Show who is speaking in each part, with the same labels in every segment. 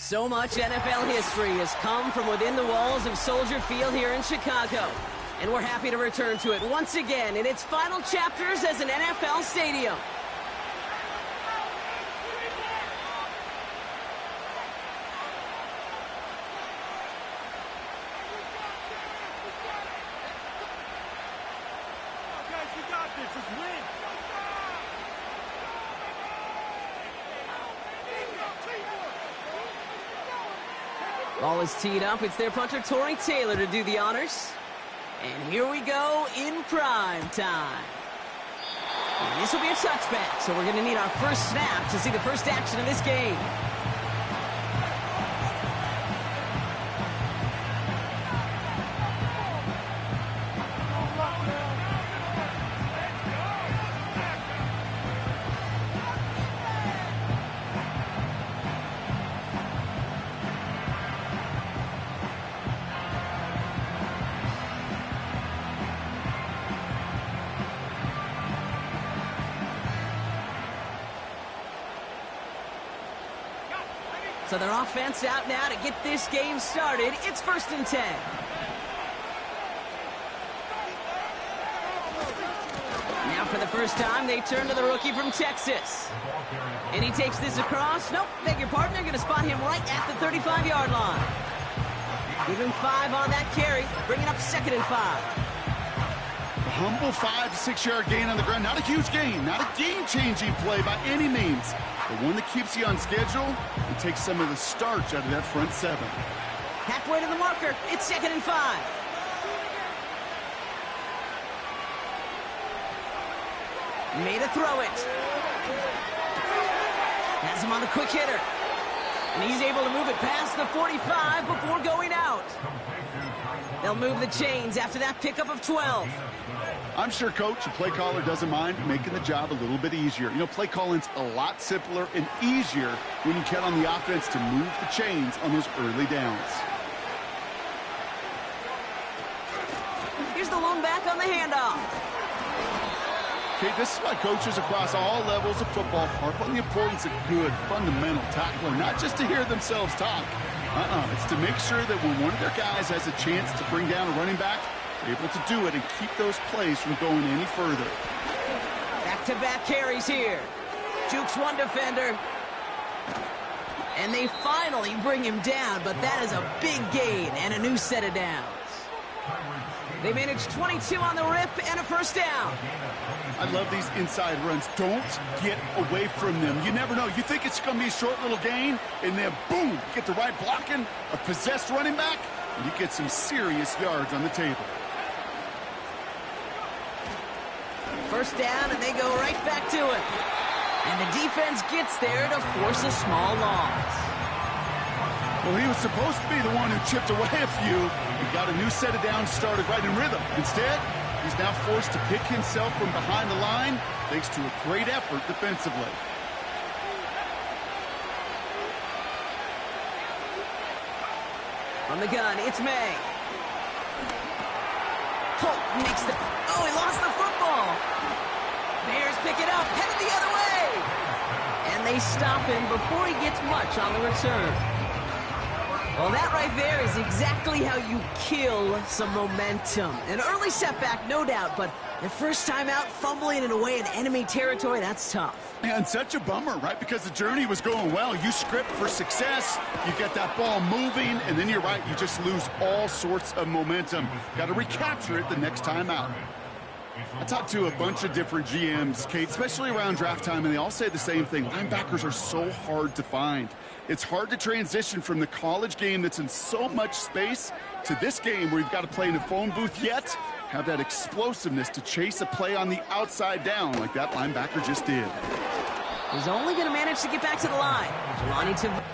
Speaker 1: So much NFL history has come from within the walls of Soldier Field here in Chicago. And we're happy to return to it once again in its final chapters as an NFL stadium.
Speaker 2: Guys, you got this. Let's win.
Speaker 1: Ball is teed up. It's their punter, Tory Taylor, to do the honors. And here we go in prime time. And this will be a touchback, so we're going to need our first snap to see the first action of this game. So their offense out now to get this game started. It's 1st and 10. Now for the first time, they turn to the rookie from Texas. And he takes this across. Nope, beg your pardon. They're going to spot him right at the 35-yard line. Give him 5 on that carry, bringing up 2nd and 5.
Speaker 3: A humble 5 to 6 yard gain on the ground. Not a huge gain, not a game-changing play by any means, but one that keeps you on schedule and takes some of the starch out of that front 7.
Speaker 1: Halfway to the marker, it's 2nd and 5. Made a throw it. Has him on the quick hitter. And he's able to move it past the 45 before going out. They'll move the chains after that pickup of 12.
Speaker 3: I'm sure Coach, the play caller, doesn't mind making the job a little bit easier. You know, play calling's a lot simpler and easier when you count on the offense to move the chains on those early downs.
Speaker 1: Here's the lone back on the handoff.
Speaker 3: Okay, this is why coaches across all levels of football harp on the importance of good, fundamental tackling, not just to hear themselves talk. It's to make sure that when one of their guys has a chance to bring down a running back, they're able to do it and keep those plays from going any further.
Speaker 1: Back-to-back carries here. Jukes one defender. And they finally bring him down, but that is a big gain and a new set of downs. They managed 22 on the rip and a first down.
Speaker 3: I love these inside runs. Don't get away from them. You never know. You think it's going to be a short little gain, and then boom, get the right blocking, a possessed running back, and you get some serious yards on the table.
Speaker 1: First down, and they go right back to it. And the defense gets there to force a small loss.
Speaker 3: Well, he was supposed to be the one who chipped away a few and got a new set of downs started right in rhythm. Instead, he's now forced to pick himself from behind the line thanks to a great effort defensively.
Speaker 1: On the gun, it's May. Polk makes the... Oh, he lost the football. Bears pick it up, headed the other way. And they stop him before he gets much on the return. Well, that right there is exactly how you kill some momentum. An early setback, no doubt, but the first time out, fumbling it away in enemy territory, that's tough.
Speaker 3: And such a bummer, right? Because the journey was going well. You script for success, you get that ball moving, and then you're right, you just lose all sorts of momentum. Got to recapture it the next time out. I talked to a bunch of different GMs, Kate, especially around draft time, and they all say the same thing. Linebackers are so hard to find. It's hard to transition from the college game that's in so much space to this game where you've got to play in a phone booth, yet have that explosiveness to chase a play on the outside down like that linebacker just did.
Speaker 1: He's only going to manage to get back to the line. Jelani to...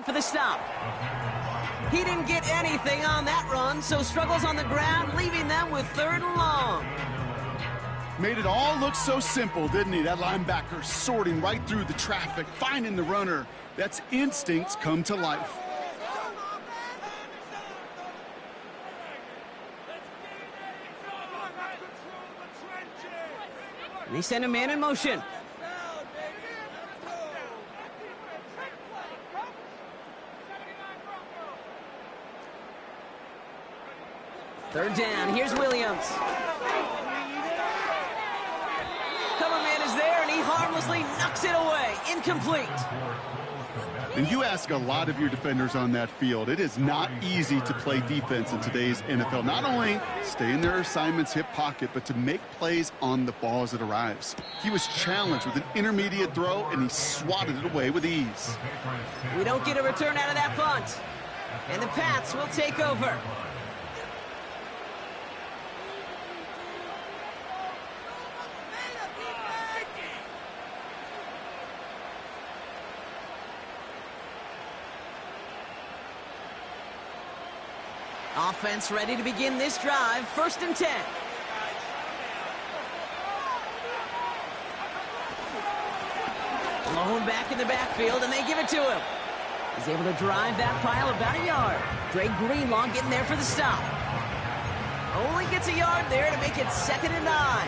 Speaker 1: for the stop. He didn't get anything on that run, so struggles on the ground, leaving them with 3rd and long.
Speaker 3: Made it all look so simple, didn't he? That linebacker sorting right through the traffic, finding the runner. That's instincts come to life.
Speaker 1: They send a man in motion. Third down, here's Williams. Cover man is there, and he harmlessly knocks it away. Incomplete.
Speaker 3: And you ask a lot of your defenders on that field. It is not easy to play defense in today's NFL. Not only stay in their assignment's hip pocket, but to make plays on the ball as it arrives. He was challenged with an intermediate throw, and he swatted it away with ease.
Speaker 1: We don't get a return out of that punt. And the Pats will take over. Offense ready to begin this drive. 1st and 10. Malone back in the backfield, and they give it to him. He's able to drive that pile about a yard. Dre Greenlaw getting there for the stop. Only gets a yard there to make it 2nd and 9.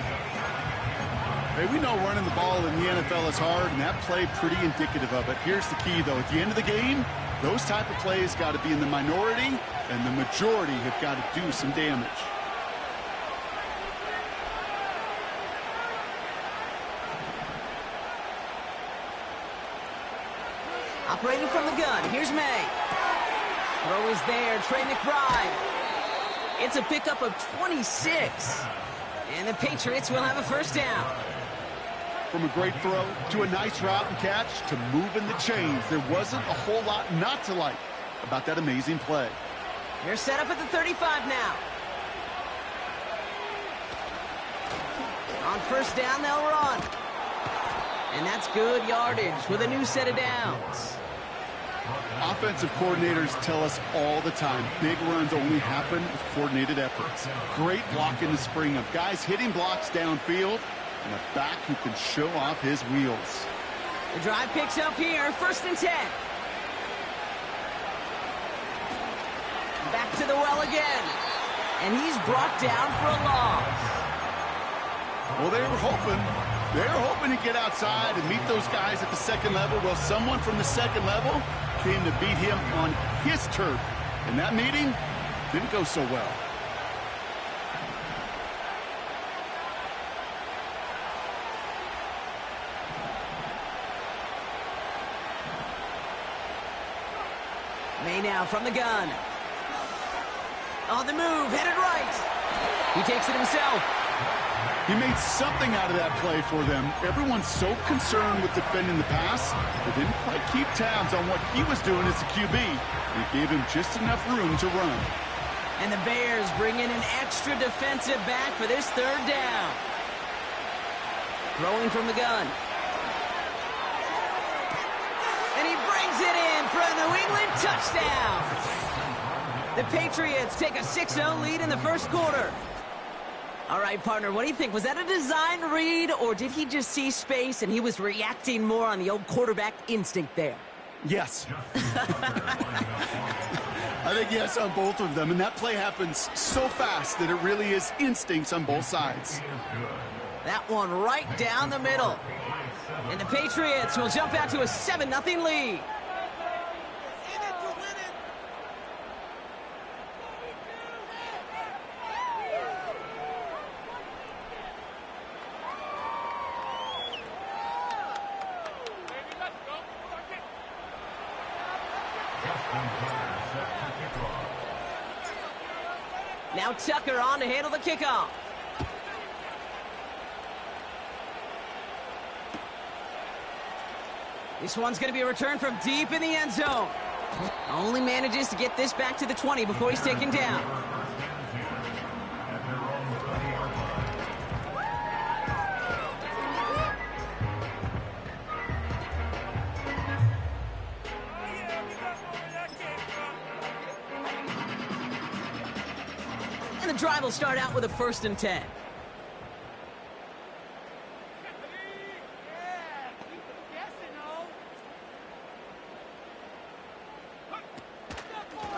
Speaker 3: Hey, we know running the ball in the NFL is hard, and that play pretty indicative of it. Here's the key, though. At the end of the game, those type of plays got to be in the minority, and the majority have got to do some damage.
Speaker 1: Operating from the gun, here's May. Throw is there, Trey McBride. It's a pickup of 26. And the Patriots will have a 1st down.
Speaker 3: From a great throw to a nice route and catch to moving the chains, there wasn't a whole lot not to like about that amazing play.
Speaker 1: They're set up at the 35 now. On 1st down, they'll run. And that's good yardage with a new set of downs.
Speaker 3: Offensive coordinators tell us all the time, big runs only happen with coordinated efforts. Great blocking to spring of guys hitting blocks downfield, and a back who can show off his wheels.
Speaker 1: The drive picks up here, 1st and 10. Back to the well again. And he's brought down for a loss.
Speaker 3: Well, they were hoping to get outside and meet those guys at the 2nd level. Well, someone from the 2nd level came to beat him on his turf. And that meeting didn't go so well.
Speaker 1: May now from the gun. On the move, headed right. He takes it himself.
Speaker 3: He made something out of that play for them. Everyone's so concerned with defending the pass, they didn't quite keep tabs on what he was doing as a QB. It gave him just enough room to run.
Speaker 1: And the Bears bring in an extra defensive back for this 3rd down. Throwing from the gun. And he brings it in for a New England touchdown. The Patriots take a 6-0 lead in the 1st quarter. All right, partner, what do you think? Was that a design read, or did he just see space and he was reacting more on the old quarterback instinct there?
Speaker 3: Yes. I think yes on both of them, and that play happens so fast that it really is instincts on both sides.
Speaker 1: That one right down the middle. And the Patriots will jump out to a 7-0 lead. Now Tucker on to handle the kickoff. This one's going to be a return from deep in the end zone. Only manages to get this back to the 20 before he's taken down. drive will start out with a 1st and 10.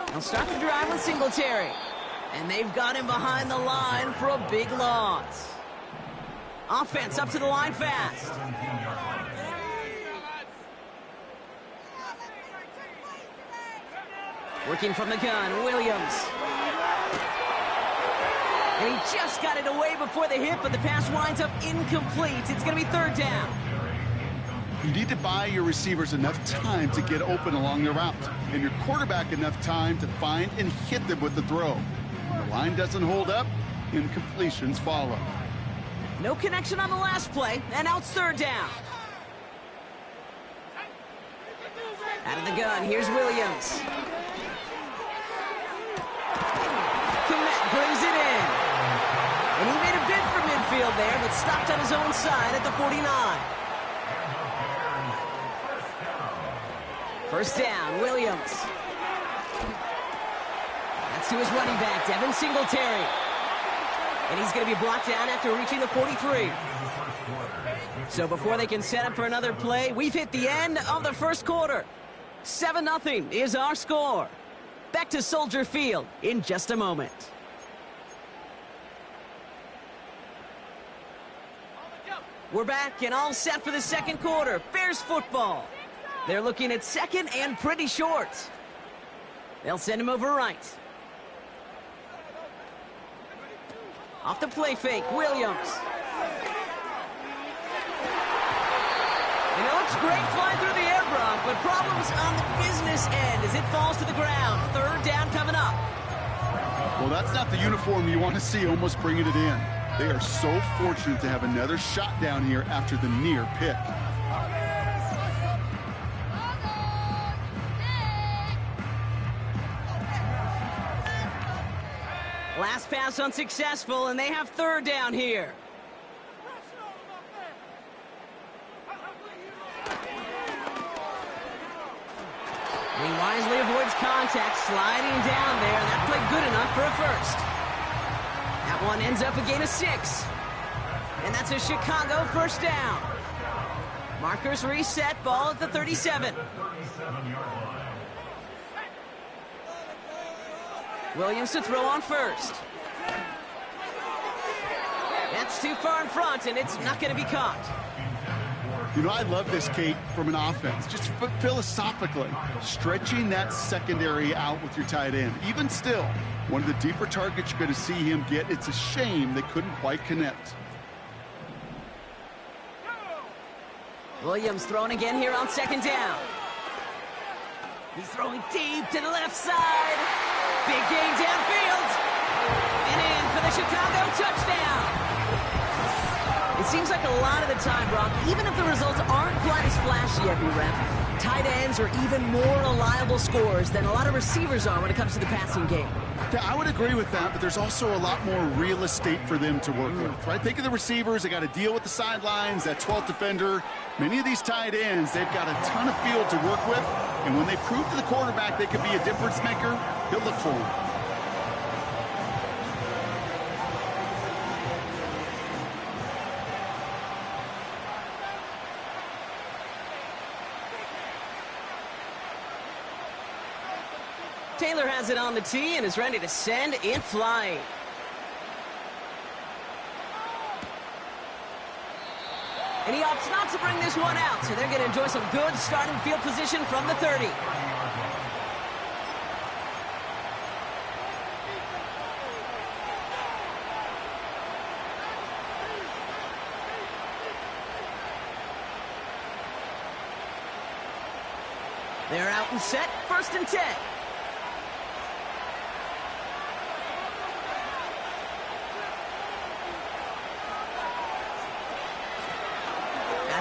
Speaker 1: They'll start the drive with Singletary. And they've got him behind the line for a big loss. Offense up to the line fast. Working from the gun, Williams. And he just got it away before the hit, but the pass winds up incomplete. It's going to be 3rd down.
Speaker 3: You need to buy your receivers enough time to get open along the route, and your quarterback enough time to find and hit them with the throw. When the line doesn't hold up, incompletions follow.
Speaker 1: No connection on the last play, and now it's 3rd down. Out of the gun, here's Williams. Kmet brings it in. And he made a bid for midfield there, but stopped on his own side at the 49. 1st down, Williams. That's to his running back, Devin Singletary. And he's going to be brought down after reaching the 43. So before they can set up for another play, we've hit the end of the 1st quarter. 7-0 is our score. Back to Soldier Field in just a moment. We're back and all set for the 2nd quarter. Bears football. They're looking at 2nd and pretty short. They'll send him over right. Off the play fake, Williams. And it looks great flying through the air, Brock, but problems on the business end as it falls to the ground. 3rd down coming up.
Speaker 3: Well, that's not the uniform you want to see almost bringing it in. They are so fortunate to have another shot down here after the near pick.
Speaker 1: Last pass unsuccessful, and they have 3rd down here. And he wisely avoids contact, sliding down there, and that played good enough for a 1st. That one ends up a gain of 6. And that's a Chicago 1st down. Markers reset, ball at the 37. Williams to throw on 1st. That's too far in front, and it's not going to be caught.
Speaker 3: You know, I love this, Kate, from an offense. Just philosophically, stretching that secondary out with your tight end. Even still, one of the deeper targets you're going to see him get. It's a shame they couldn't quite connect.
Speaker 1: Williams throwing again here on 2nd down. He's throwing deep to the left side. Big gain downfield. And in for the Chicago touchdown. It seems like a lot of the time, Brock, even if the results aren't quite as flashy every rep, tight ends are even more reliable scorers than a lot of receivers are when it comes to the passing game.
Speaker 3: Yeah, I would agree with that, but there's also a lot more real estate for them to work with, right? Think of the receivers. They got to deal with the sidelines, that 12th defender. Many of these tight ends, they've got a ton of field to work with, and when they prove to the quarterback they could be a difference maker, he'll look for them.
Speaker 1: Taylor has it on the tee and is ready to send it flying. And he opts not to bring this one out, so they're going to enjoy some good starting field position from the 30. They're out and set, 1st and 10.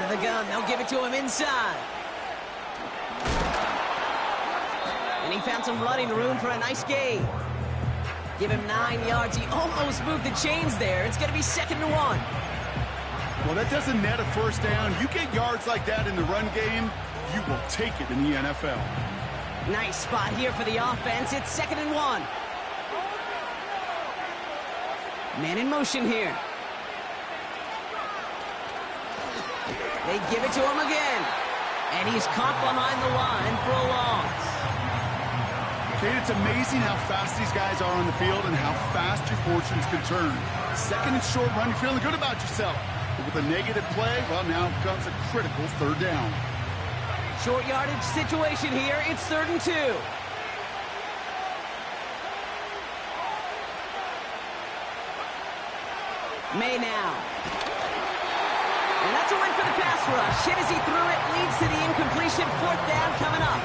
Speaker 1: The gun, they'll give it to him inside. And he found some running room for a nice gain. Give him 9 yards. He almost moved the chains there. It's going to be 2nd and 1.
Speaker 3: Well, that doesn't net a 1st down. You get yards like that in the run game, you will take it in the NFL.
Speaker 1: Nice spot here for the offense. It's 2nd and 1. Man in motion here. They give it to him again. And he's caught behind the line for a loss.
Speaker 3: Kate, it's amazing how fast these guys are on the field and how fast your fortunes can turn. Second and short run, you're feeling good about yourself. But with a negative play, well, now comes a critical third down.
Speaker 1: Short yardage situation here. It's 3rd and 2. May now. And that's a win for the pass rush. Hit as he threw it, leads to the incompletion. 4th down coming up.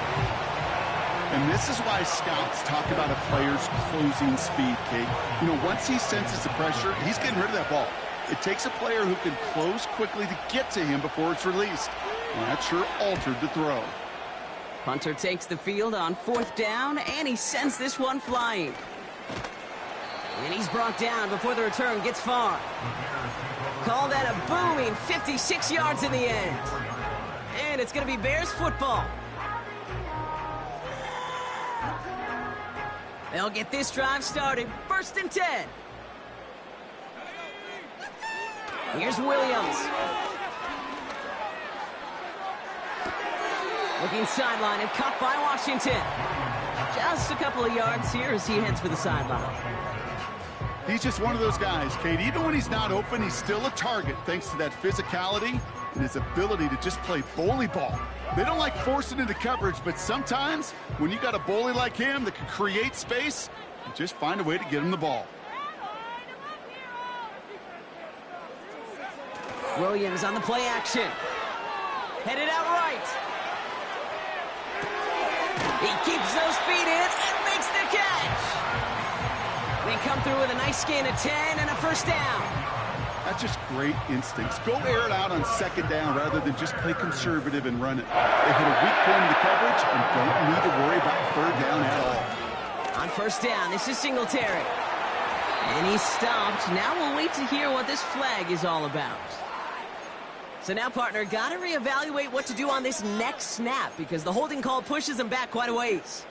Speaker 3: And this is why scouts talk about a player's closing speed, Kate. You know, once he senses the pressure, he's getting rid of that ball. It takes a player who can close quickly to get to him before it's released. And that sure altered the throw.
Speaker 1: Punter takes the field on 4th down, and he sends this one flying. And he's brought down before the return gets far. Call that a booming 56 yards in the end. And it's going to be Bears football. They'll get this drive started. 1st and 10. Here's Williams. Looking sideline and caught by Washington. Just a couple of yards here as he heads for the sideline.
Speaker 3: He's just one of those guys, Kate. Even when he's not open, he's still a target thanks to that physicality and his ability to just play bully ball. They don't like forcing into coverage, but sometimes when you got a bully like him that can create space, you just find a way to get him the ball.
Speaker 1: Williams on the play action. Headed out right. He keeps those feet in and makes the catch. They come through with a nice gain of 10 and a 1st down.
Speaker 3: That's just great instincts. Go air it out on 2nd down rather than just play conservative and run it. They hit a weak point in the coverage and don't need to worry about 3rd down at all.
Speaker 1: On 1st down, this is Singletary. And he's stopped. Now we'll wait to hear what this flag is all about. So now, partner, got to reevaluate what to do on this next snap because the holding call pushes him back quite a ways.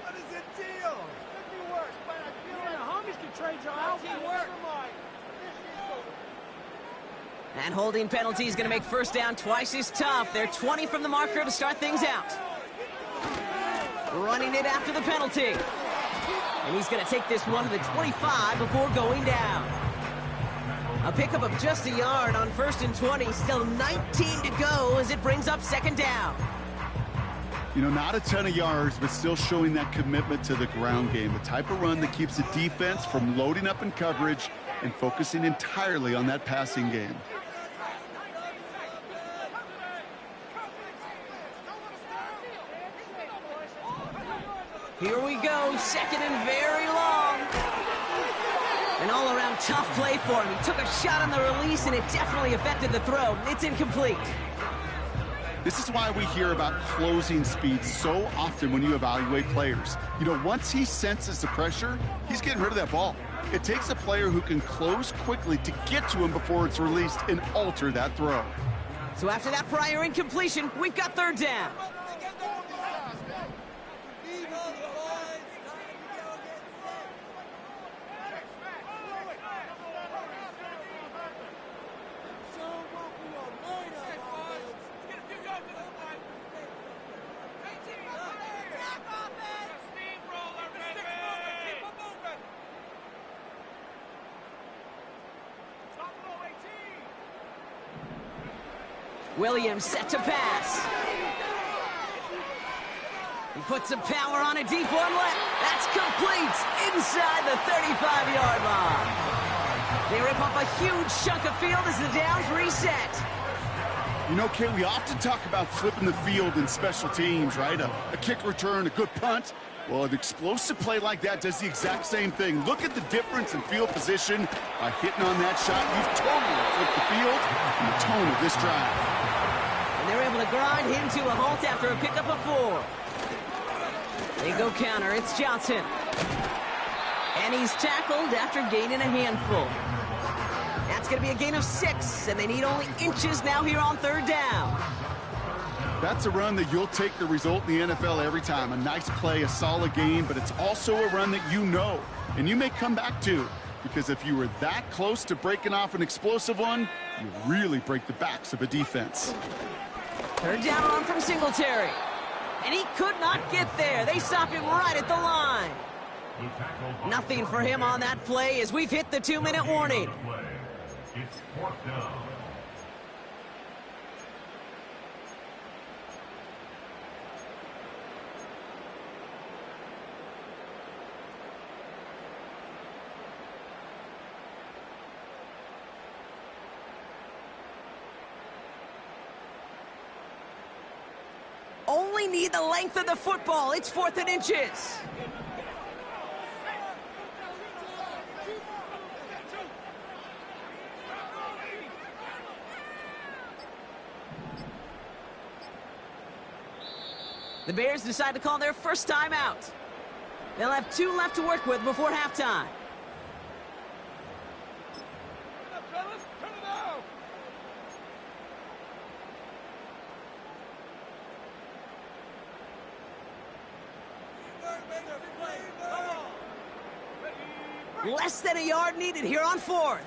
Speaker 2: What is the deal? Could be worse, but I feel like the homies can trade your outfit. Never mind.
Speaker 1: And holding penalty is going to make 1st down twice as tough. They're 20 from the marker to start things out. Running it after the penalty. And he's going to take this one to the 25 before going down. A pickup of just a yard on 1st and 20. Still 19 to go as it brings up 2nd down.
Speaker 3: You know, not a ton of yards, but still showing that commitment to the ground game. The type of run that keeps the defense from loading up in coverage and focusing entirely on that passing game.
Speaker 1: Here we go, 2nd and very long. An all-around tough play for him. He took a shot on the release, and it definitely affected the throw. It's incomplete.
Speaker 3: This is why we hear about closing speed so often when you evaluate players. You know, once he senses the pressure, he's getting rid of that ball. It takes a player who can close quickly to get to him before it's released and alter that throw.
Speaker 1: So after that prior incompletion, we've got 3rd down. Williams set to pass. He puts some power on a deep one left. That's complete inside the 35-yard line. They rip off a huge chunk of field as the downs reset.
Speaker 3: You know, Kate, we often talk about flipping the field in special teams, right? A kick return, a good punt. Well, an explosive play like that does the exact same thing. Look at the difference in field position by hitting on that shot. You've totally flipped the field and the tone of this drive.
Speaker 1: And they're able to grind him to a halt after a pickup of 4. They go counter. It's Johnson. And he's tackled after gaining a handful. That's going to be a gain of 6, and they need only inches now here on 3rd down.
Speaker 3: That's a run that you'll take the result in the NFL every time. A nice play, a solid game, but it's also a run that you know, and you may come back to. because if you were that close to breaking off an explosive one, you really break the backs of a defense.
Speaker 1: Third down run from Singletary. And he could not get there. They stop him right at the line. Nothing for him on that play as we've hit the 2-minute warning.
Speaker 4: It's fourth down.
Speaker 1: Only need the length of the football. It's 4th and inches. The Bears decide to call their first timeout. They'll have 2 left to work with before halftime. Less than a yard needed here on 4th.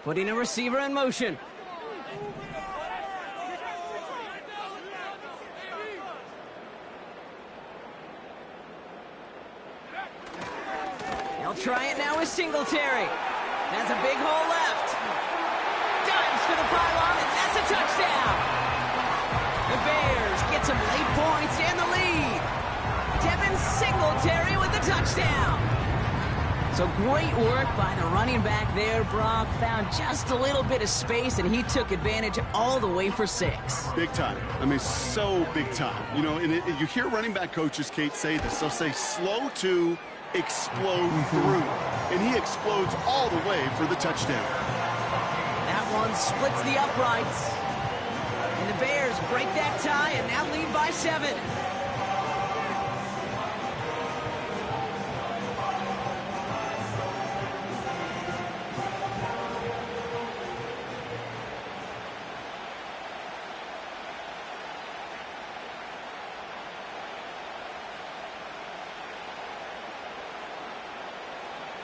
Speaker 1: Putting a receiver in motion. They'll try it now with Singletary. Has a big hole left. Dives for the pylon, and that's a touchdown. The Bears get some late points and the lead. Devin Singletary with the touchdown. So great work by the running back there. Brock found just a little bit of space, and he took advantage all the way for 6.
Speaker 3: Big time. I mean, so big time. You know, and you hear running back coaches, Kate, say this. They'll say slow to explode through. And he explodes all the way for the touchdown.
Speaker 1: That one splits the uprights. And the Bears break that tie and now lead by 7.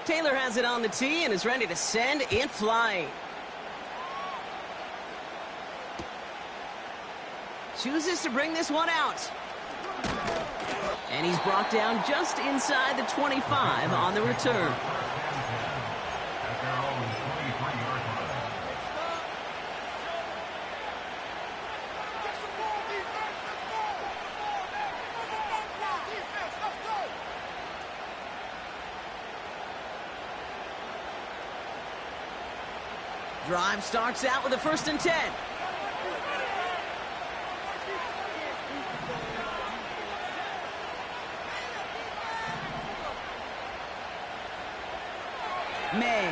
Speaker 1: Taylor has it on the tee and is ready to send it flying. Chooses to bring this one out. And he's brought down just inside the 25 on the return. Drive starts out with a 1st and 10. May.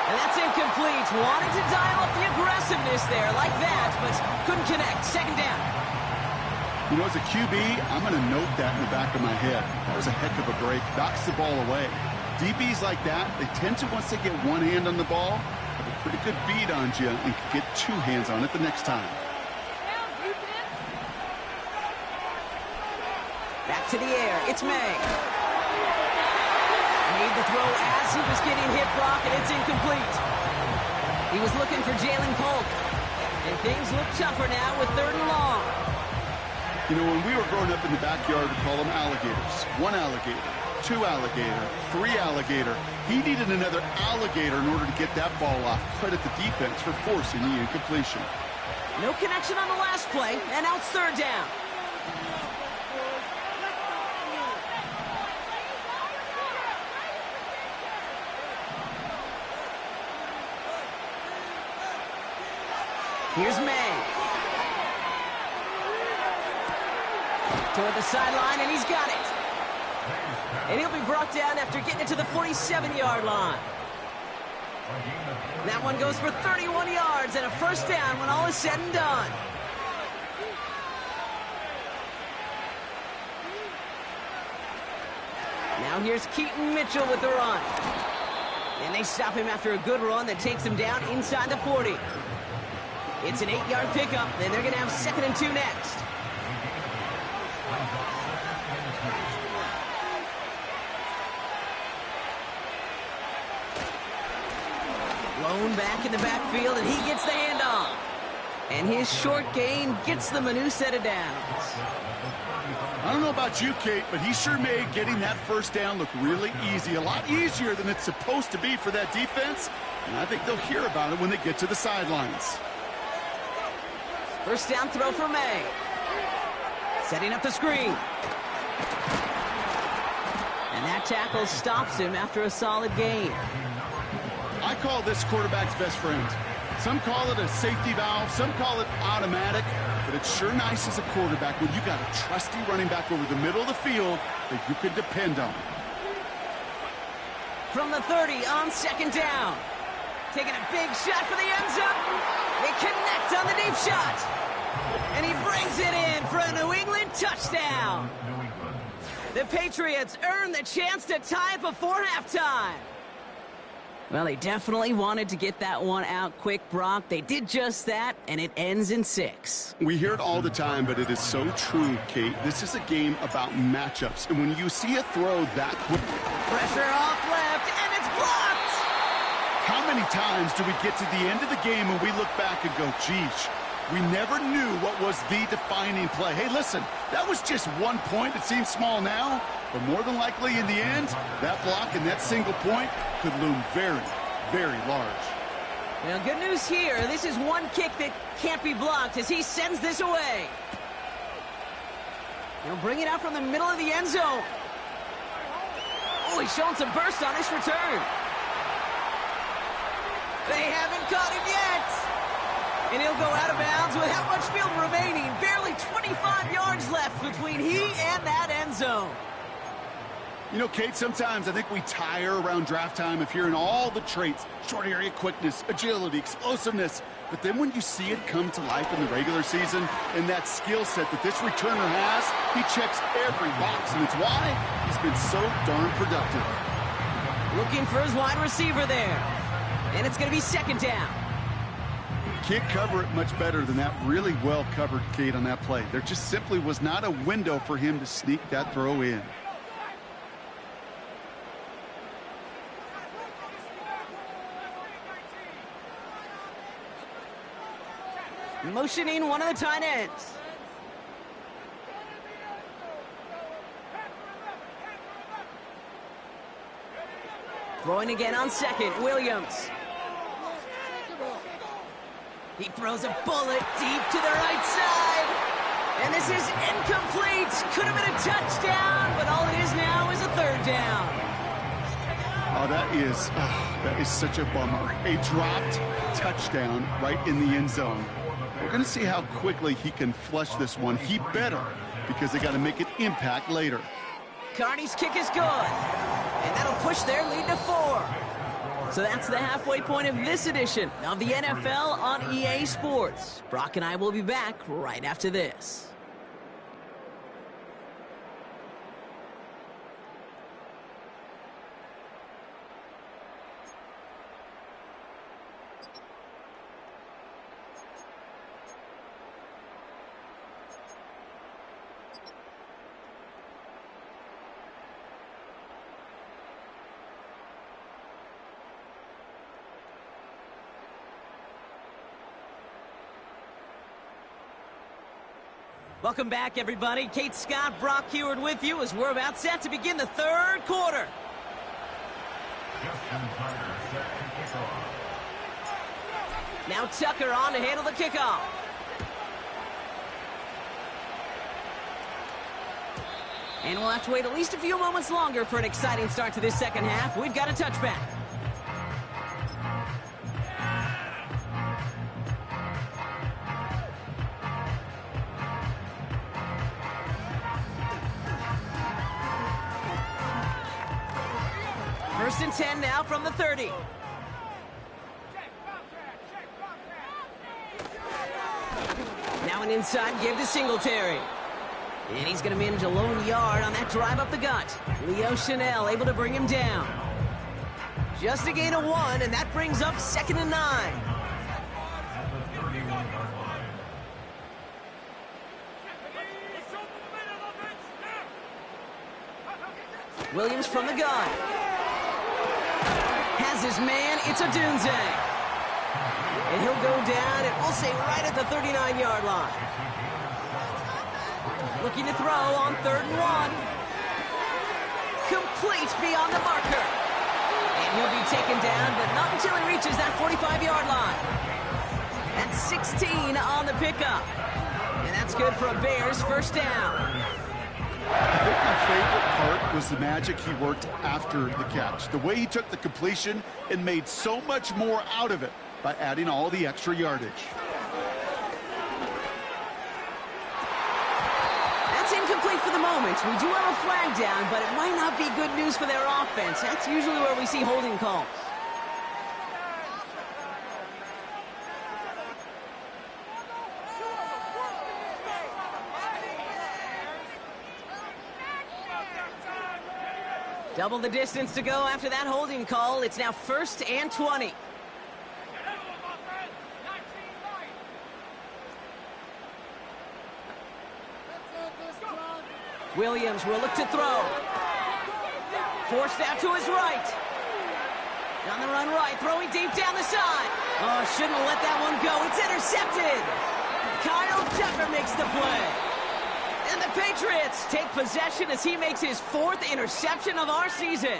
Speaker 1: And that's incomplete. Wanted to dial up the aggressiveness there like that, but couldn't connect. 2nd down.
Speaker 3: You know, as a QB, I'm going to note that in the back of my head. That was a heck of a break. Knocks the ball away. DBs like that, they tend to, once they get one hand on the ball, have a pretty good beat on you and can get 2 hands on it the next time.
Speaker 1: Back to the air. It's May. Made the throw as he was getting hit, Brock, and it's incomplete. He was looking for Jalen Polk. And things look tougher now with 3rd and long.
Speaker 3: You know, when we were growing up in the backyard, we call them alligators. 1 alligator, 2 alligator, 3 alligator. He needed another alligator in order to get that ball off. Credit the defense for forcing the incompletion.
Speaker 1: No connection on the last play, and now it's 3rd down. Here's May. Toward the sideline, and he's got it. And he'll be brought down after getting it to the 47-yard line. That one goes for 31 yards and a 1st down when all is said and done. Now here's Keaton Mitchell with the run. And they stop him after a good run that takes him down inside the 40. It's an 8-yard pickup, and they're going to have 2nd and 2 next. Blown back in the backfield, and he gets the handoff. And his short gain gets them a new set of downs.
Speaker 3: I don't know about you, Kate, but he sure made getting that first down look really easy. A lot easier than it's supposed to be for that defense. And I think they'll hear about it when they get to the sidelines.
Speaker 1: First down throw for May. Setting up the screen. And that tackle stops him after a solid gain.
Speaker 3: I call this quarterback's best friend. Some call it a safety valve, some call it automatic, but it's sure nice as a quarterback when you got a trusty running back over the middle of the field that you can depend on.
Speaker 1: From the 30 on 2nd down. Taking a big shot for the end zone. They connect on the deep shot. And he brings it in for a New England touchdown. The Patriots earn the chance to tie it before halftime. Well, they definitely wanted to get that one out quick, Brock. They did just that, and it ends in 6.
Speaker 3: We hear it all the time, but it is so true, Kate. This is a game about matchups, and when you see a throw that quick...
Speaker 1: Pressure off left, and it's blocked!
Speaker 3: How many times do we get to the end of the game and we look back and go, geez, we never knew what was the defining play. Hey, listen, that was just 1 point. It seems small now, but more than likely in the end, that block and that single point could loom very, very large.
Speaker 1: Well, good news here. This is one kick that can't be blocked as he sends this away. He'll bring it out from the middle of the end zone. Oh, he's showing some burst on this return. They haven't caught him yet. And he'll go out of bounds with how much field remaining? Barely 25 yards left between he and that end zone.
Speaker 3: You know, Kate, sometimes I think we tire around draft time of hearing all the traits, short area quickness, agility, explosiveness. But then when you see it come to life in the regular season and that skill set that this returner has, he checks every box, and it's why he's been so darn productive.
Speaker 1: Looking for his wide receiver there. And it's going to be 2nd down.
Speaker 3: Can't cover it much better than that really well covered, Kate, on that play. There just simply was not a window for him to sneak that throw in.
Speaker 1: Motioning one of the tight ends. Throwing again on 2nd, Williams. He throws a bullet deep to the right side. And this is incomplete. Could have been a touchdown, but all it is now is a 3rd down.
Speaker 3: Oh, that is such a bummer. A dropped touchdown right in the end zone. We're going to see how quickly he can flush this one. He better, because they got to make an impact later.
Speaker 1: Carney's kick is good. And that'll push their lead to 4. So that's the halfway point of this edition of the NFL on EA Sports. Brock and I will be back right after this. Welcome back, everybody. Kate Scott, Brock Huard with you as we're about set to begin the 3rd quarter. Now Tucker on to handle the kickoff. And we'll have to wait at least a few moments longer for an exciting start to this 2nd half. We've got a touchback. First and 10 now from the 30. Now an inside give to Singletary. And he's going to manage a lone yard on that drive up the gut. Leo Chanel able to bring him down. Just a gain of 1, and that brings up 2nd and 9. Williams from the gun. Has his man. It's Odunze. And he'll go down, and we'll say right at the 39-yard line. Looking to throw on 3rd and 1. Complete beyond the marker. And he'll be taken down, but not until he reaches that 45-yard line. That's 16 on the pickup. And that's good for a Bears first down.
Speaker 3: I think my favorite part was the magic he worked after the catch. The way he took the completion and made so much more out of it by adding all the extra yardage.
Speaker 1: That's incomplete for the moment. We do have a flag down, but it might not be good news for their offense. That's usually where we see holding calls. Double the distance to go after that holding call. It's now 1st and 20. Williams will look to throw. Forced out to his right. On the run right, throwing deep down the side. Oh, shouldn't have let that one go. It's intercepted. Kyle Tucker makes the play. And the Patriots take possession as he makes his 4th interception of our season.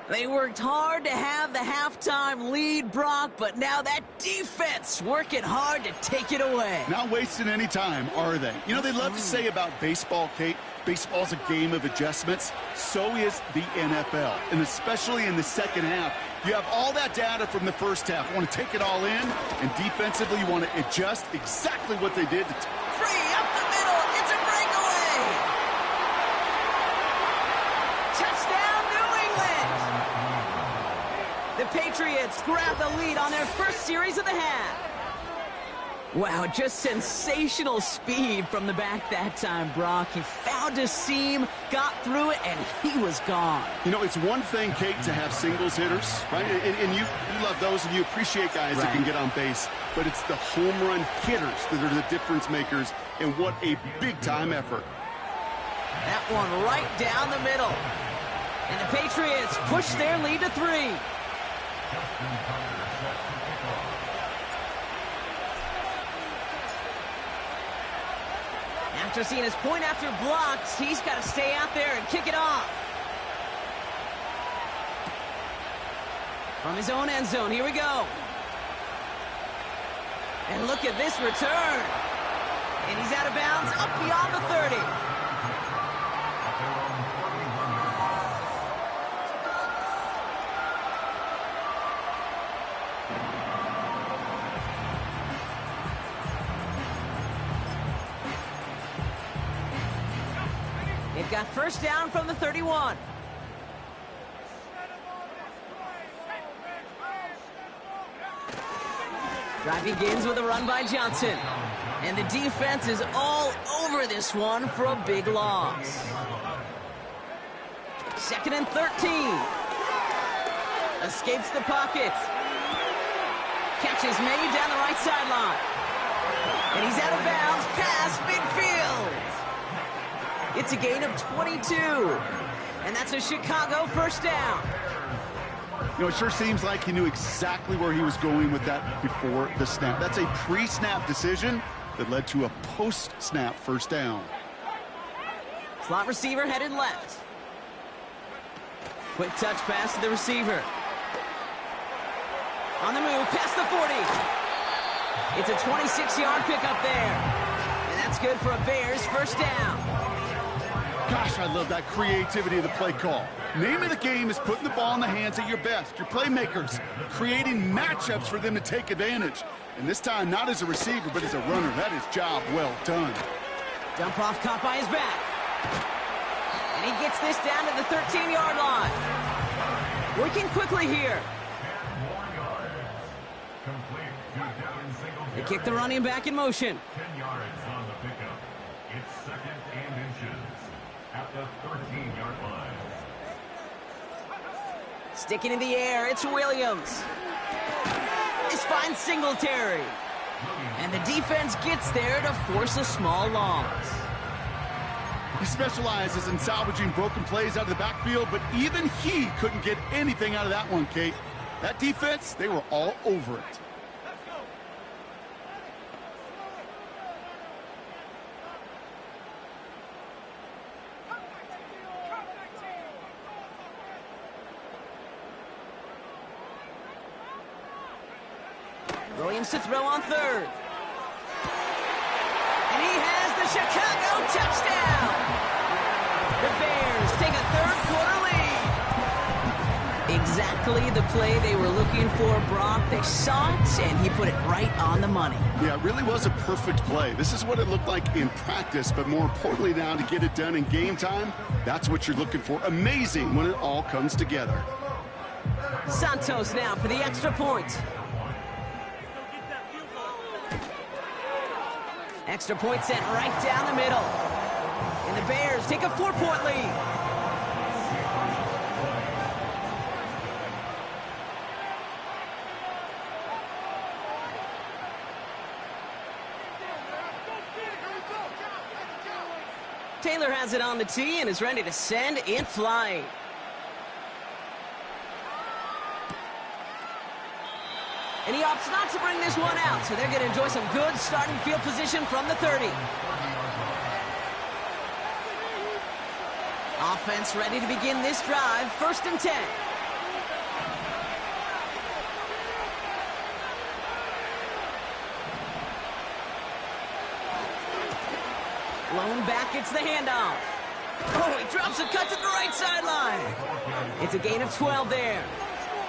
Speaker 1: They worked hard to have the halftime lead, Brock, but now that defense working hard to take it away.
Speaker 3: Not wasting any time, are they? You know, they love to say about baseball, Kate, baseball's a game of adjustments. So is the NFL, and especially in the second half. You have all that data from the first half. You want to take it all in, and defensively you want to adjust exactly what they did.
Speaker 1: Free up the middle. It's a breakaway. Touchdown, New England. The Patriots grab the lead on their first series of the half. Wow, just sensational speed from the back that time, Brock. He found a seam, got through it, and he was gone.
Speaker 3: You know, it's one thing, Kate, to have singles hitters, right? And you love those, and you appreciate guys that can get on base. But it's the home run hitters that are the difference makers, and what a big-time effort.
Speaker 1: That one right down the middle. And the Patriots push their lead to 3. After seeing his point after blocks, he's got to stay out there and kick it off. From his own end zone, here we go. And look at this return. And he's out of bounds up beyond the 30. They've got first down from the 31. Drive begins with a run by Johnson. And the defense is all over this one for a big loss. 2nd and 13. Escapes the pocket. Catch is made down the right sideline. And he's out of bounds past midfield. It's a gain of 22. And that's a Chicago first down.
Speaker 3: You know, it sure seems like he knew exactly where he was going with that before the snap. That's a pre-snap decision that led to a post-snap first down.
Speaker 1: Slot receiver headed left. Quick touch pass to the receiver. On the move, past the 40. It's a 26-yard pickup there. And that's good for a Bears first down.
Speaker 3: Gosh, I love that creativity of the play call. Name of the game is putting the ball in the hands of your best, your playmakers, creating matchups for them to take advantage. And this time, not as a receiver, but as a runner. That is job well done.
Speaker 1: Dump off caught by his back. And he gets this down to the 13-yard line. Working quickly here. They kick the running back in motion.
Speaker 4: 10 yards on the pickup. It's 2nd and inches at the 13-yard line.
Speaker 1: Sticking in the air, it's Williams. This finds Singletary. And the defense gets there to force a small loss.
Speaker 3: He specializes in salvaging broken plays out of the backfield, but even he couldn't get anything out of that one, Kate. That defense, they were all over it.
Speaker 1: Williams to throw on third. And he has the Chicago touchdown. The Bears take a third-quarter lead. Exactly the play they were looking for, Brock. They saw it, and he put it right on the money.
Speaker 3: Yeah, it really was a perfect play. This is what it looked like in practice, but more importantly now to get it done in game time, that's what you're looking for. Amazing when it all comes together.
Speaker 1: Santos now for the extra point. Extra point sent right down the middle. And the Bears take a 4-point lead. Taylor has it on the tee and is ready to send it flying. And he opts not to bring this one out, so they're going to enjoy some good starting field position from the 30. Offense ready to begin this drive, 1st and 10. Lone back gets the handoff. Oh, he drops a cut to the right sideline. It's a gain of 12 there.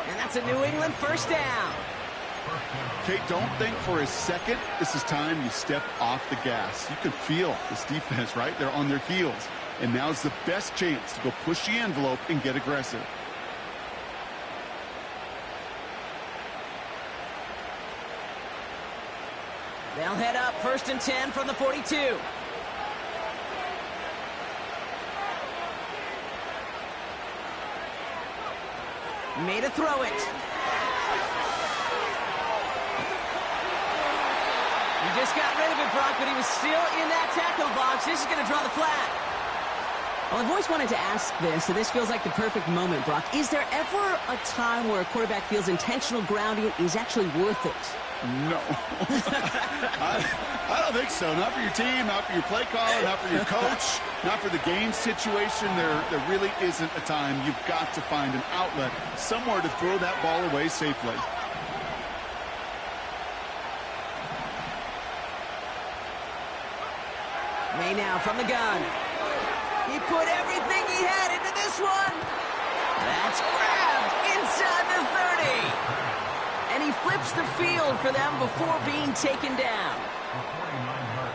Speaker 1: And that's a New England 1st down.
Speaker 3: Kate, don't think for a second this is time you step off the gas. You can feel this defense, right? They're on their heels. And now's the best chance to go push the envelope and get aggressive.
Speaker 1: They'll head up 1st and 10 from the 42. Made a throw it. He just got rid of it, Brock, but he was still in that tackle box. This is going to draw the flag. Well, I've always wanted to ask this, so this feels like the perfect moment, Brock. Is there ever a time where a quarterback feels intentional grounding is actually worth it?
Speaker 3: No. I don't think so. Not for your team, not for your play caller, not for your coach, not for the game situation. There really isn't a time. You've got to find an outlet, somewhere to throw that ball away safely.
Speaker 1: May now from the gun. He put everything he had into this one. That's grabbed inside the 30. And he flips the field for them before being taken down.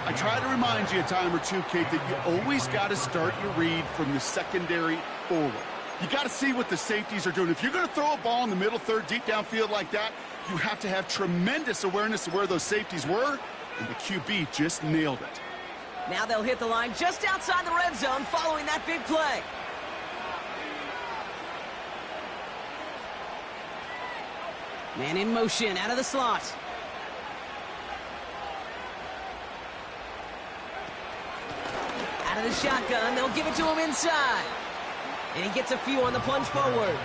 Speaker 3: I try to remind you a time or two, Kate, that you always got to start your read from the secondary forward. You got to see what the safeties are doing. If you're going to throw a ball in the middle third, deep downfield like that, you have to have tremendous awareness of where those safeties were, and the QB just nailed it.
Speaker 1: Now they'll hit the line just outside the red zone following that big play. Man in motion out of the slot. Out of the shotgun, they'll give it to him inside. And he gets a few on the plunge forward.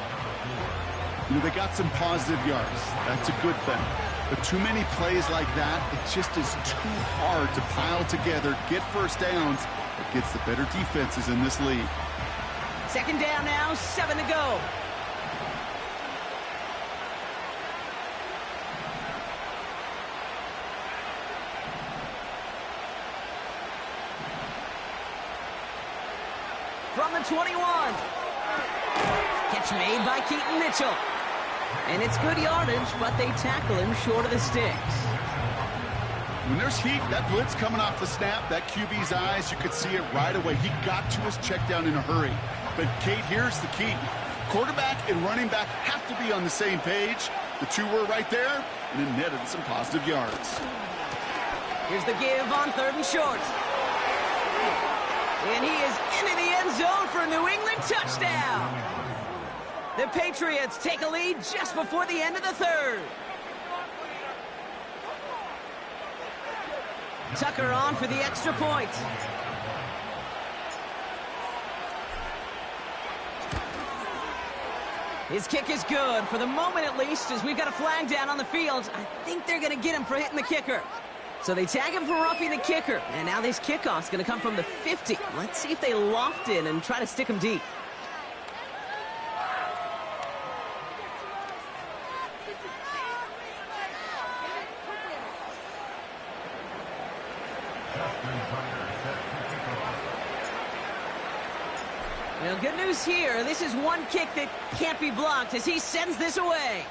Speaker 3: You know, they got some positive yards. That's a good thing. But too many plays like that, it just is too hard to pile together, get first downs. It gets the better defenses in this league.
Speaker 1: 2nd down now, 7 to go. From the 21. Catch made by Keaton Mitchell. And it's good yardage, but they tackle him short of the sticks.
Speaker 3: When there's heat, that blitz coming off the snap, that QB's eyes, you could see it right away. He got to his check down in a hurry. But, Kate, here's the key. Quarterback and running back have to be on the same page. The two were right there, and it netted some positive yards.
Speaker 1: Here's the give on 3rd and short. And he is into the end zone for a New England touchdown. The Patriots take a lead just before the end of the 3rd. Tucker on for the extra point. His kick is good, for the moment at least, as we've got a flag down on the field. I think they're going to get him for hitting the kicker. So they tag him for roughing the kicker, and now this kickoff's going to come from the 50. Let's see if they loft in and try to stick him deep. Well, good news here. This is one kick that can't be blocked as he sends this away.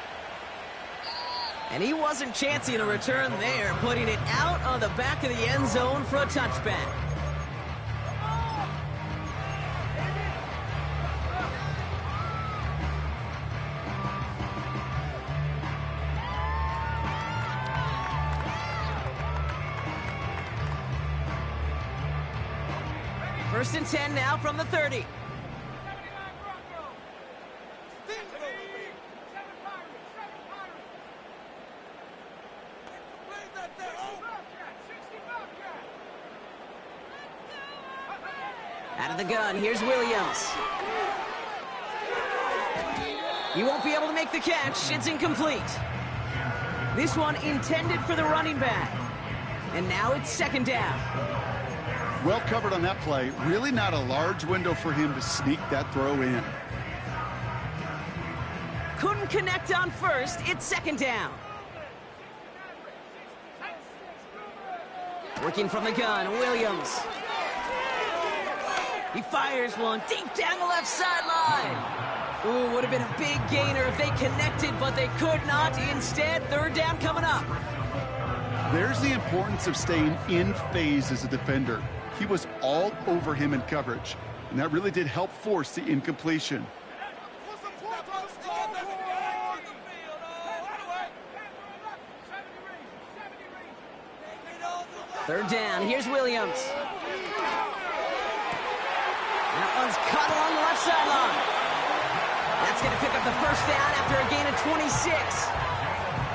Speaker 1: And he wasn't chancing a return there, putting it out on the back of the end zone for a touchback. First and 10 now from the 30. Out of the gun, here's Williams. He won't be able to make the catch. It's incomplete. This one intended for the running back. And now it's second down.
Speaker 3: Well covered on that play. Really not a large window for him to sneak that throw in.
Speaker 1: Couldn't connect on first. It's second down. Working from the gun, Williams. He fires one deep down the left sideline. Ooh, would have been a big gainer if they connected, but they could not. Instead, third down coming up.
Speaker 3: There's the importance of staying in phase as a defender. He was all over him in coverage, and that really did help force the incompletion.
Speaker 1: Third down, here's Williams. That one's caught along the left sideline. That's going to pick up the first down after a gain of 26.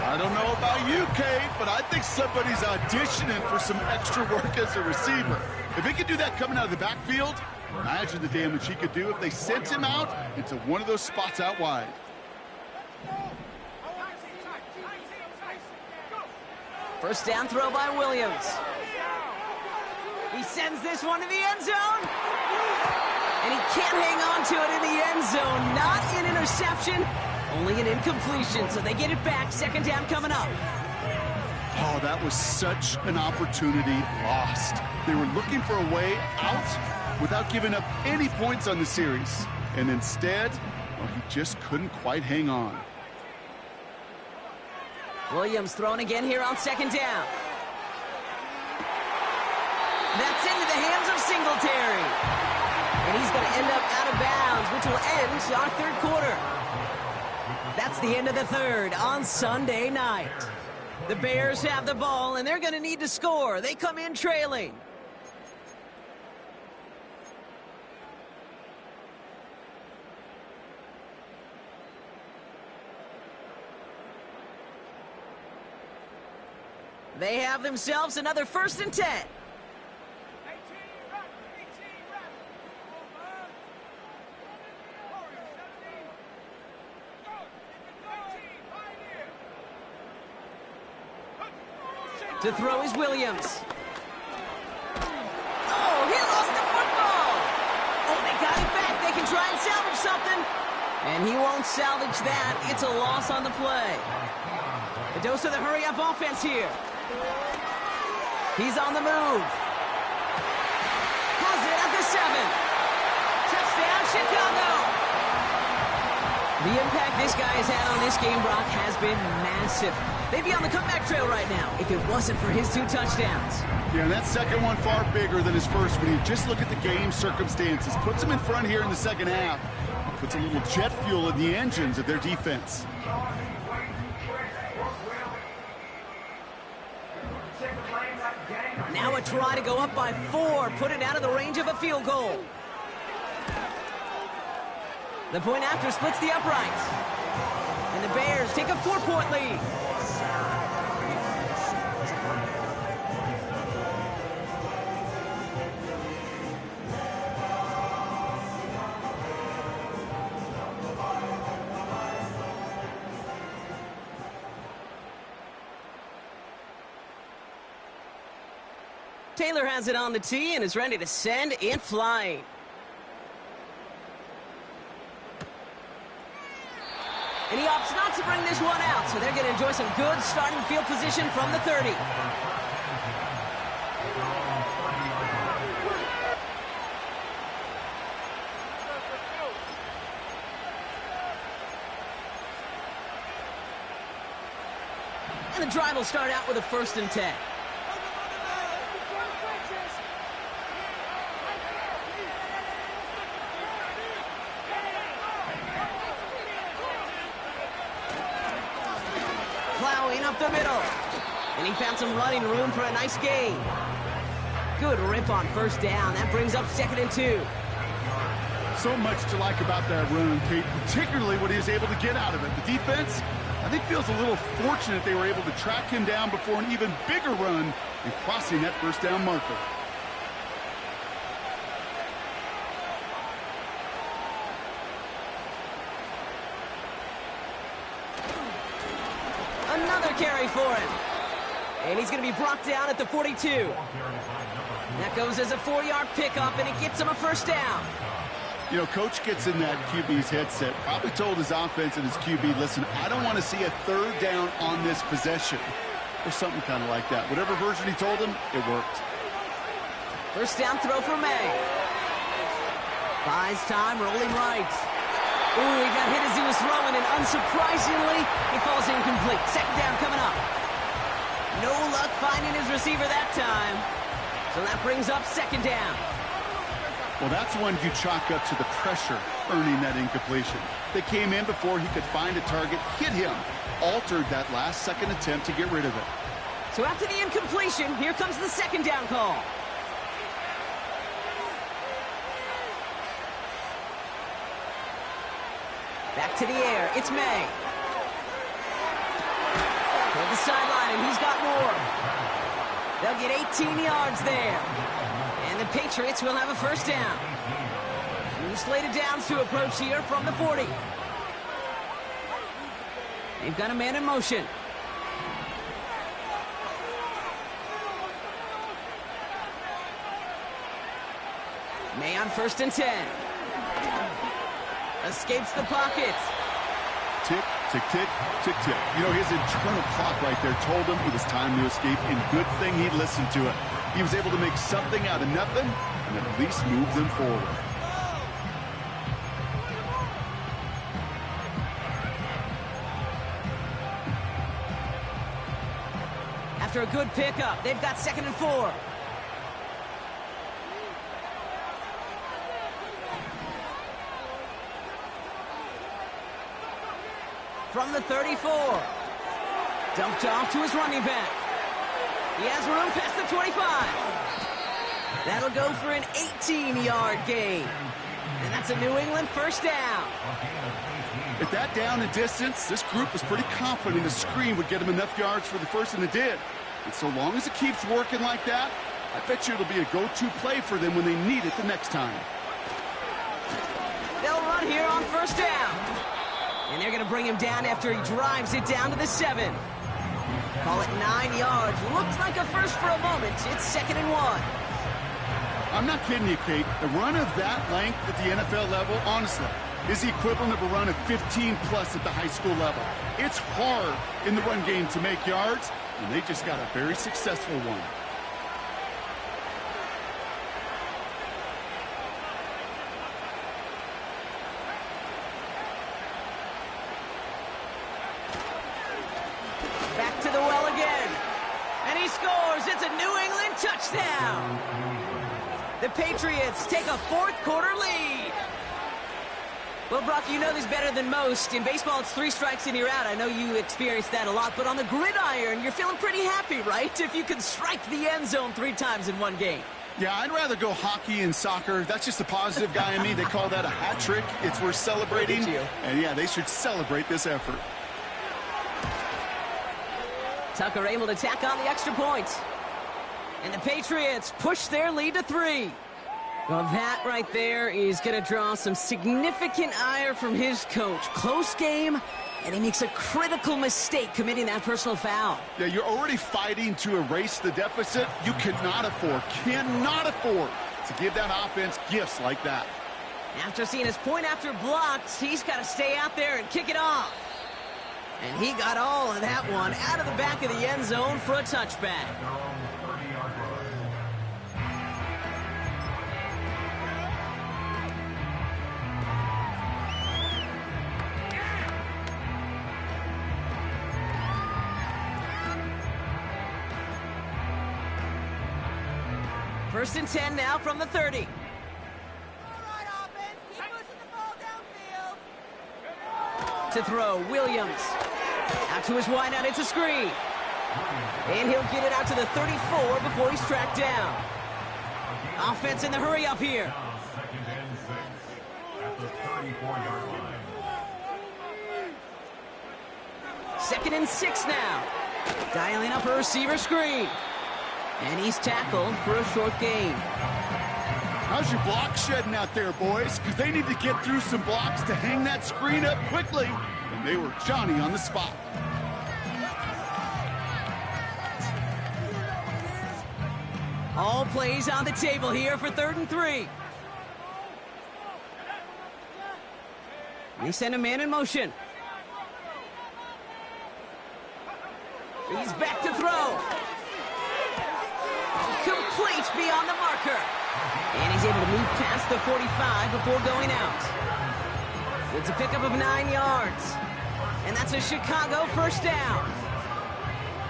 Speaker 3: I don't know about you, Kate, but I think somebody's auditioning for some extra work as a receiver. If he could do that coming out of the backfield, imagine the damage he could do if they sent him out into one of those spots out wide.
Speaker 1: First down throw by Williams. He sends this one to the end zone. And he can't hang on to it in the end zone. Not an interception, only an incompletion. So they get it back. Second down coming up.
Speaker 3: Oh, that was such an opportunity lost. They were looking for a way out without giving up any points on the series. And instead, well, he just couldn't quite hang on.
Speaker 1: Williams throwing again here on second down. That's into the hands of Singletary. And he's going to end up out of bounds, which will end our third quarter. That's the end of the third on Sunday night. The Bears have the ball, and they're going to need to score. They come in trailing. They have themselves another first and 10. To throw is Williams. Oh, he lost the football. Oh, they got it back. They can try and salvage something. And he won't salvage that. It's a loss on the play. A dose of the hurry-up offense here. He's on the move. Has it at the 7. Touchdown, Chicago. The impact this guy has had on this game, Brock, has been massive. They'd be on the comeback trail right now if it wasn't for his 2 touchdowns.
Speaker 3: Yeah, and that second one far bigger than his first when you just look at the game circumstances. Puts them in front here in the second half. Puts a little jet fuel in the engines of their defense.
Speaker 1: Now a try to go up by 4, put it out of the range of a field goal. The point after splits the uprights. And the Bears take a 4-point lead. Taylor has it on the tee and is ready to send it flying. And he opts not to bring this one out, so they're going to enjoy some good starting field position from the 30. And the drive will start out with a 1st and 10. Plowing up the middle. And he found some running room for a nice gain. Good rip on 1st down. That brings up 2nd and 2.
Speaker 3: So much to like about that run, Kate, particularly what he was able to get out of it. The defense, I think, feels a little fortunate they were able to track him down before an even bigger run and crossing that 1st down marker.
Speaker 1: Another carry for him. And he's going to be brought down at the 42. That goes as a 4-yard pickup, and it gets him a 1st down.
Speaker 3: You know, Coach gets in that QB's headset, probably told his offense and his QB, listen, I don't want to see a 3rd down on this possession. Or something kind of like that. Whatever version he told him, it worked.
Speaker 1: 1st down throw for May. Buys time, rolling right. Ooh, he got hit as he was throwing, and unsurprisingly, he falls incomplete. 2nd down coming up. No luck finding his receiver that time. So that brings up 2nd down.
Speaker 3: Well, that's one you chalk up to the pressure earning that incompletion. They came in before he could find a target, hit him, altered that last second attempt to get rid of it.
Speaker 1: So after the incompletion, here comes the 2nd down call. Back to the air, it's May. Toward the sideline, and he's got more. They'll get 18 yards there. And the Patriots will have a 1st down. New slate of downs to approach here from the 40. They've got a man in motion. May on 1st and 10. Escapes the pocket.
Speaker 3: Tick, tick, tick, tick, tick. You know, his internal clock right there told him it was time to escape, and good thing he listened to it. He was able to make something out of nothing and at least move them forward.
Speaker 1: After a good pickup, they've got 2nd and 4. From the 34. Dumped off to his running back. He has room past the 25. That'll go for an 18-yard gain. And that's a New England 1st down.
Speaker 3: At that down and distance, this group was pretty confident the screen would get him enough yards for the 1st, and it did. And so long as it keeps working like that, I bet you it'll be a go-to play for them when they need it the next time.
Speaker 1: They'll run here on 1st down. And they're going to bring him down after he drives it down to the 7. Call it 9 yards. Looks like a first for a moment. It's 2nd and 1.
Speaker 3: I'm not kidding you, Kate. A run of that length at the NFL level, honestly, is the equivalent of a run of 15-plus at the high school level. It's hard in the run game to make yards, and they just got a very successful one.
Speaker 1: Back to the well again. And he scores. It's a New England touchdown. The Patriots take a 4th quarter lead. Well, Brock, you know this better than most. In baseball, it's 3 strikes and you're out. I know you experienced that a lot. But on the gridiron, you're feeling pretty happy, right? If you can strike the end zone 3 times in one game.
Speaker 3: Yeah, I'd rather go hockey and soccer. That's just the positive guy in me. They call that a hat trick. It's worth celebrating. And, yeah, they should celebrate this effort.
Speaker 1: Tucker able to tack on the extra point. And the Patriots push their lead to 3. Well, that right there is going to draw some significant ire from his coach. Close game, And he makes a critical mistake committing that personal foul.
Speaker 3: Yeah, you're already fighting to erase the deficit. You cannot afford to give that offense gifts like that.
Speaker 1: After seeing his point after blocked, he's got to stay out there and kick it off. And he got all of that one out of the back of the end zone for a touchback. First and 10 now from the 30.
Speaker 5: All right, offense, keep pushing the ball downfield.
Speaker 1: To throw, Williams. Out to his wideout, it's a screen. And he'll get it out to the 34 before he's tracked down. Offense in the hurry up here.
Speaker 4: Second and 6 at the 34-yard line.
Speaker 1: Second and 6 now. Dialing up a receiver screen. And he's tackled for a short gain.
Speaker 3: How's your block shedding out there, boys? Because they need to get through some blocks to hang that screen up quickly. And they were Johnny on the spot.
Speaker 1: All plays on the table here for 3rd and 3. They send a man in motion. He's back to throw. Complete beyond the marker. And he's able to move past the 45 before going out. It's a pickup of 9 yards. And that's a Chicago first down.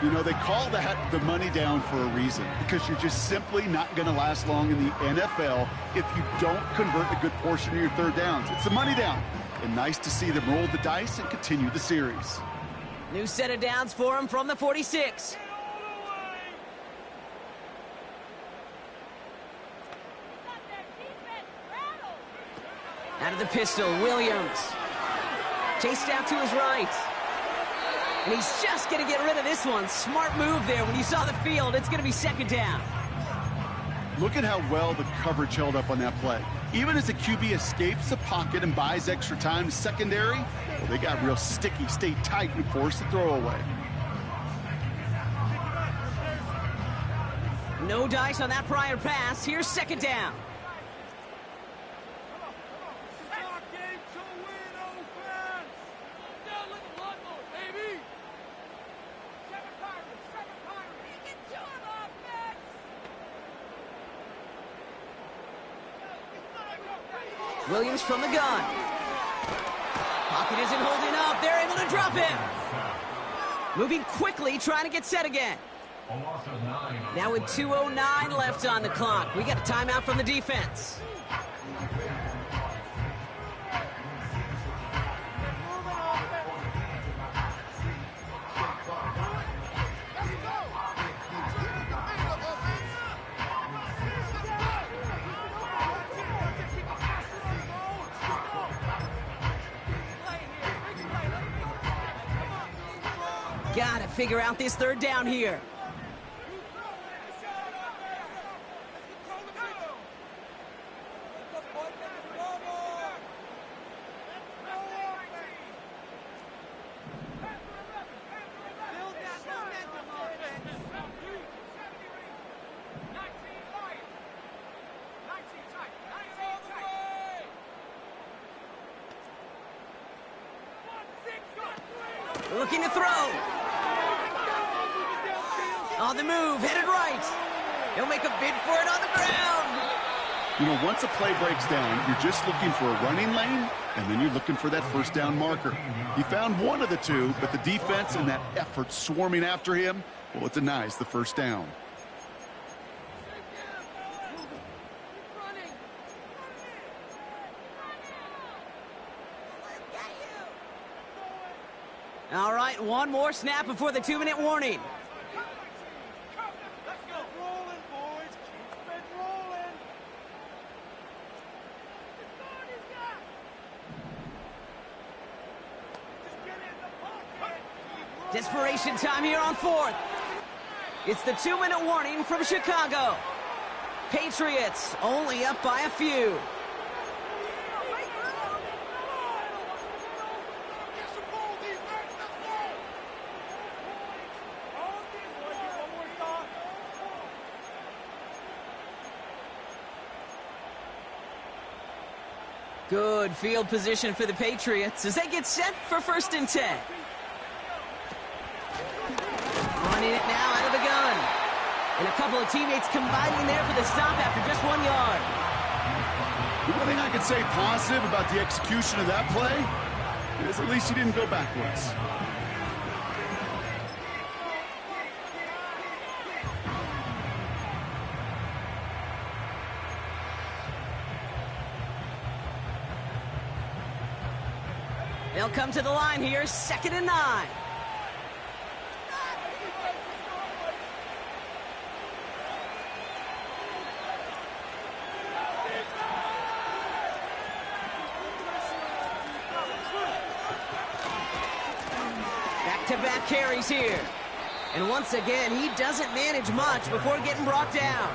Speaker 3: You know, they call that the money down for a reason, because you're just simply not going to last long in the NFL if you don't convert a good portion of your third downs. It's a money down. And nice to see them roll the dice and continue the series.
Speaker 1: New set of downs for him from the 46. Out of the pistol, Williams. Chased out to his right. And he's just going to get rid of this one. Smart move there. When you saw the field, it's going to be second down.
Speaker 3: Look at how well the coverage held up on that play. Even as the QB escapes the pocket and buys extra time to secondary, well, they got real sticky, stayed tight, and forced the throw away.
Speaker 1: No dice on that prior pass. Here's second down. Williams from the gun. Pocket isn't holding up. They're able to drop him. Moving quickly, trying to get set again. Now with 2:09 left on the clock, we got a timeout from the defense. Got to figure out this third down here. Looking to throw. On the move, headed right. He'll make a bid for it on the ground.
Speaker 3: You know, once a play breaks down, you're just looking for a running lane, and then you're looking for that first down marker. He found one of the two, but the defense and that effort swarming after him, well, it denies the first down.
Speaker 1: All right, one more snap before the 2-minute warning. Desperation time here on 4th. It's the 2-minute warning from Chicago. Patriots only up by a few. Good field position for the Patriots as they get set for 1st and 10. Running it now out of the gun. And a couple of teammates combining there for the stop after just 1 yard.
Speaker 3: The one thing I could say positive about the execution of that play is at least he didn't go backwards.
Speaker 1: They'll come to the line here, 2nd and 9. Back-to-back carries here. And once again, he doesn't manage much before getting brought down.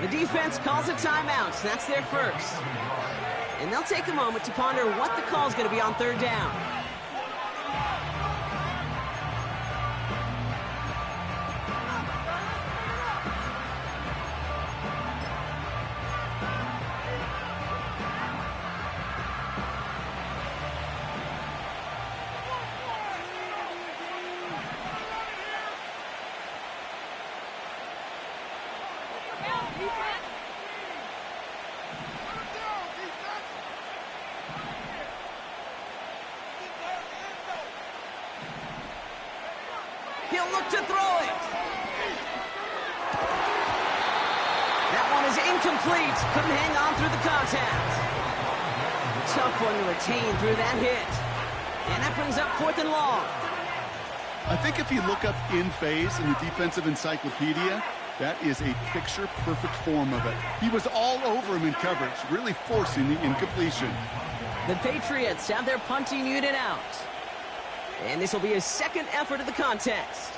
Speaker 1: The defense calls a timeout, so that's their first. And they'll take a moment to ponder what the call is going to be on 3rd down. He'll look to throw it. That one is incomplete. Couldn't hang on through the contact. Tough one to retain through that hit. And that brings up 4th and long.
Speaker 3: I think if you look up in phase in the defensive encyclopedia, that is a picture-perfect form of it. He was all over him in coverage, really forcing the incompletion.
Speaker 1: The Patriots have their punting unit out. And this will be his 2nd effort of the contest.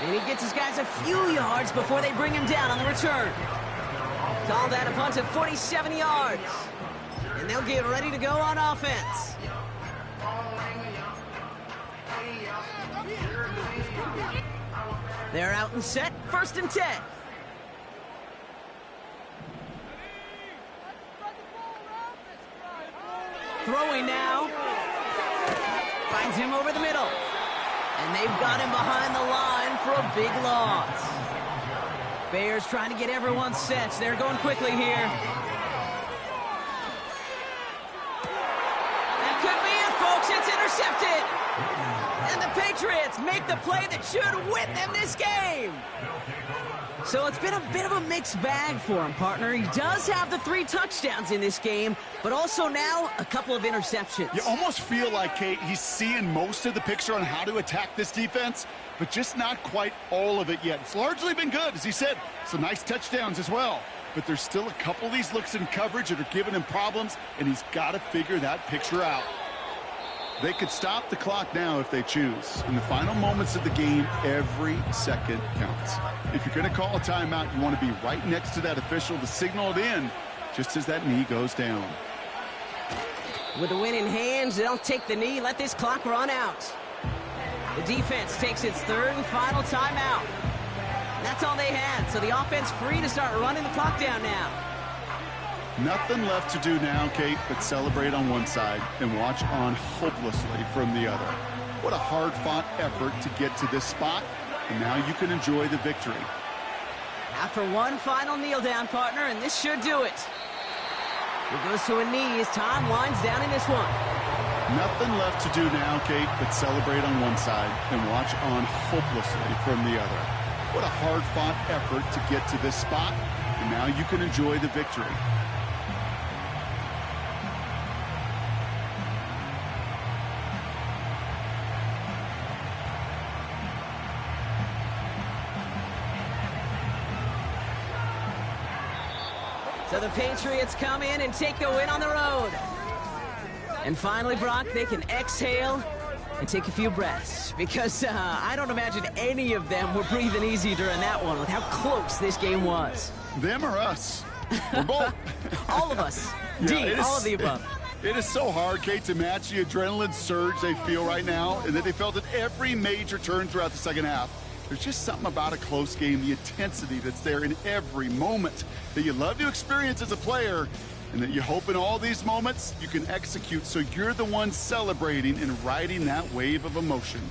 Speaker 1: And he gets his guys a few yards before they bring him down on the return. Call that a punt of 47 yards. And they'll get ready to go on offense. They're out and set, 1st and 10. Throwing now. Finds him over the middle. And they've got him behind the line for a big loss. Bears trying to get everyone set. They're going quickly here. That could be it, folks. It's intercepted. And the Patriots make the play that should win them this game. So it's been a bit of a mixed bag for him, partner. He does have the 3 touchdowns in this game, but also now a couple of interceptions.
Speaker 3: You almost feel like, Kate, he's seeing most of the picture on how to attack this defense, but just not quite all of it yet. It's largely been good, as he said. Some nice touchdowns as well. But there's still a couple of these looks in coverage that are giving him problems, and he's got to figure that picture out. They could stop the clock now if they choose. In the final moments of the game, every second counts. If you're going to call a timeout, you want to be right next to that official to signal it in just as that knee goes down.
Speaker 1: With the win in hands, they'll take the knee, let this clock run out. The defense takes its 3rd and final timeout. That's all they had, so the offense free to start running the clock down now.
Speaker 3: Nothing left to do now, Kate, but celebrate on one side and watch on hopelessly from the other. What a hard-fought effort to get to this spot, and now you can enjoy the victory.
Speaker 1: After one final kneel-down, partner, and this should do it. He goes to a knee as time winds down in this one.
Speaker 3: Nothing left to do now, Kate, but celebrate on one side and watch on hopelessly from the other. What a hard-fought effort to get to this spot, and now you can enjoy the victory.
Speaker 1: So the Patriots come in and take the win on the road. And finally, Brock, they can exhale and take a few breaths. Because I don't imagine any of them were breathing easy during that one with how close this game was.
Speaker 3: Them or us? We're both.
Speaker 1: All of us.
Speaker 3: Yeah,
Speaker 1: D, all of the above.
Speaker 3: It is so hard, Kate, to match the adrenaline surge they feel right now, and that they felt at every major turn throughout the second half. There's just something about a close game, the intensity that's there in every moment that you love to experience as a player, and that you hope in all these moments you can execute so you're the one celebrating and riding that wave of emotion.